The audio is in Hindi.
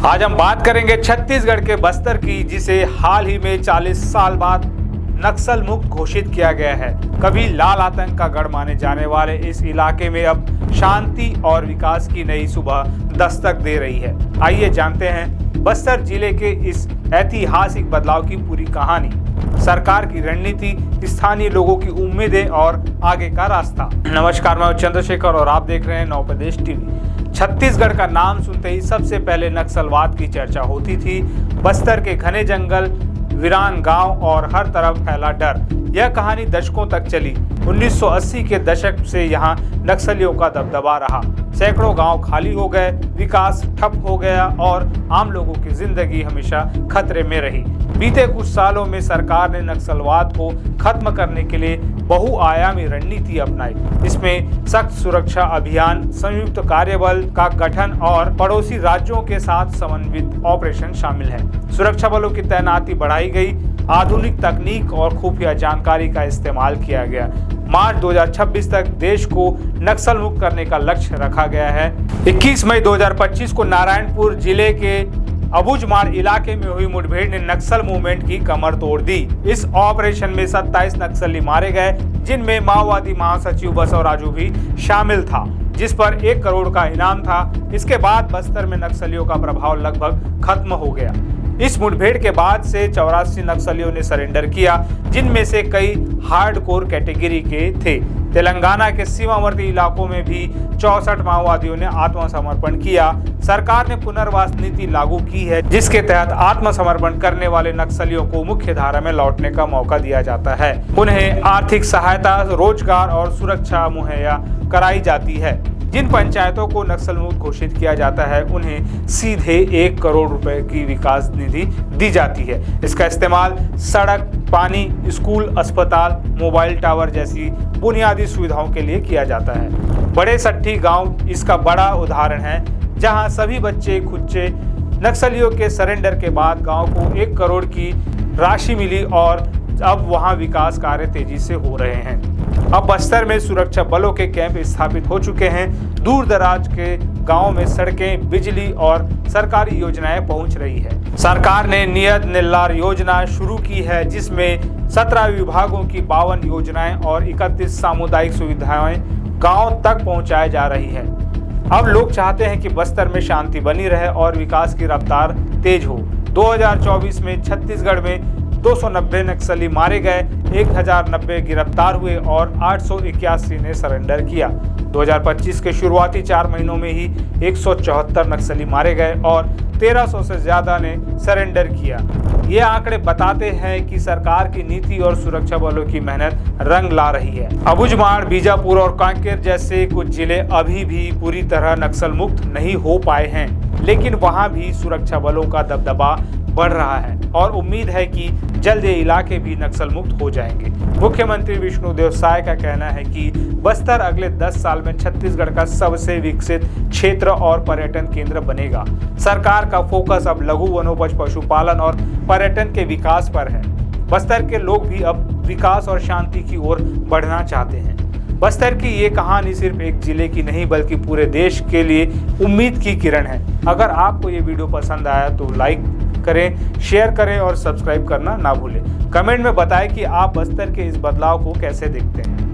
आज हम बात करेंगे छत्तीसगढ़ के बस्तर की, जिसे हाल ही में 40 साल बाद नक्सल मुक्त घोषित किया गया है। कभी लाल आतंक का गढ़ माने जाने वाले इस इलाके में अब शांति और विकास की नई सुबह दस्तक दे रही है। आइए जानते हैं बस्तर जिले के इस ऐतिहासिक बदलाव की पूरी कहानी, सरकार की रणनीति, स्थानीय लोगों की उम्मीदें और आगे का रास्ता। नमस्कार, मैं चंद्रशेखर और आप देख रहे हैं नव प्रदेश टीवी। छत्तीसगढ़ का नाम सुनते ही सबसे पहले नक्सलवाद की चर्चा होती थी। बस्तर के घने जंगल, वीरान गांव और हर तरफ फैला डर। यह कहानी दशकों तक चली। 1980 के दशक से यहां नक्सलियों का दबदबा रहा। सैकड़ों गांव खाली हो गए, विकास ठप हो गया और आम लोगों की जिंदगी हमेशा खतरे में रही। बीते कुछ सालों में सरकार ने नक्सलवाद को खत्म करने के लिए बहुआयामी रणनीति अपनाई। इसमें सख्त सुरक्षा अभियान, संयुक्त कार्यबल का गठन और पड़ोसी राज्यों के साथ समन्वित ऑपरेशन शामिल है। सुरक्षा बलों की तैनाती बढ़ाई गई, आधुनिक तकनीक और खुफिया जानकारी का इस्तेमाल किया गया। मार्च 2026 तक देश को नक्सल मुक्त करने का लक्ष्य रखा गया है। 21 मई 2025 को नारायणपुर जिले के अबुझमाड़ इलाके में हुई मुठभेड़ ने नक्सल मूवमेंट की कमर तोड़ दी। इस ऑपरेशन में 27 नक्सली मारे गए, जिनमें माओवादी महासचिव बसवराजू भी शामिल था, जिस पर 1 करोड़ का इनाम था। इसके बाद बस्तर में नक्सलियों का प्रभाव लगभग खत्म हो गया। इस मुठभेड़ के बाद से 84 नक्सलियों ने सरेंडर किया, जिनमें से कई हार्डकोर कैटेगरी के थे। तेलंगाना के सीमावर्ती इलाकों में भी 64 माओवादियों ने आत्मसमर्पण किया। सरकार ने पुनर्वास नीति लागू की है, जिसके तहत आत्मसमर्पण करने वाले नक्सलियों को मुख्य धारा में लौटने का मौका दिया जाता है। उन्हें आर्थिक सहायता, रोजगार और सुरक्षा मुहैया कराई जाती है। जिन पंचायतों को नक्सल मुक्त घोषित किया जाता है, उन्हें सीधे 1 करोड़ रुपए की विकास निधि दी जाती है। इसका इस्तेमाल सड़क, पानी, स्कूल, अस्पताल, मोबाइल टावर जैसी बुनियादी सुविधाओं के लिए किया जाता है। बड़े सट्टी गांव इसका बड़ा उदाहरण है, जहां सभी बच्चे खुच्चे नक्सलियों के सरेंडर के बाद गांव को 1 करोड़ की राशि मिली और अब वहां विकास कार्य तेजी से हो रहे हैं। अब बस्तर में सुरक्षा बलों के कैंप स्थापित हो चुके हैं। दूर दराज के गांवों में सड़कें, बिजली और सरकारी योजनाएं पहुंच रही है। सरकार ने नियत निल्लार योजना शुरू की है, जिसमें 17 विभागों की 52 योजनाएं और 31 सामुदायिक सुविधाएं गांव तक पहुंचाई जा रही है। अब लोग चाहते हैं कि बस्तर में शांति बनी रहे और विकास की रफ्तार तेज हो। 2024 में छत्तीसगढ़ में 290 नक्सली मारे गए, 1090 गिरफ्तार हुए और 881 ने सरेंडर किया। 2025 के शुरुआती 4 महीनों में ही 174 नक्सली मारे गए और 1300 से ज्यादा ने सरेंडर किया। ये आंकड़े बताते हैं कि सरकार की नीति और सुरक्षा बलों की मेहनत रंग ला रही है। अबुझमाड़, बीजापुर और कांकेर जैसे कुछ जिले अभी भी पूरी तरह नक्सल मुक्त नहीं हो पाए हैं, लेकिन वहां भी सुरक्षा बलों का दबदबा बढ़ रहा है और उम्मीद है कि जल्द ये इलाके भी नक्सल मुक्त हो जाएंगे। मुख्यमंत्री विष्णुदेव साय का कहना है कि बस्तर अगले 10 साल में छत्तीसगढ़ का सबसे विकसित क्षेत्र और पर्यटन केंद्र बनेगा। सरकार का फोकस अब लघु वनोपज, पशुपालन और पर्यटन के विकास पर है। बस्तर के लोग भी अब विकास और शांति की ओर बढ़ना चाहते हैं। बस्तर की ये कहानी सिर्फ एक जिले की नहीं, बल्कि पूरे देश के लिए उम्मीद की किरण है। अगर आपको ये वीडियो पसंद आया तो लाइक करें, शेयर करें और सब्सक्राइब करना ना भूलें। कमेंट में बताएं कि आप बस्तर के इस बदलाव को कैसे देखते हैं।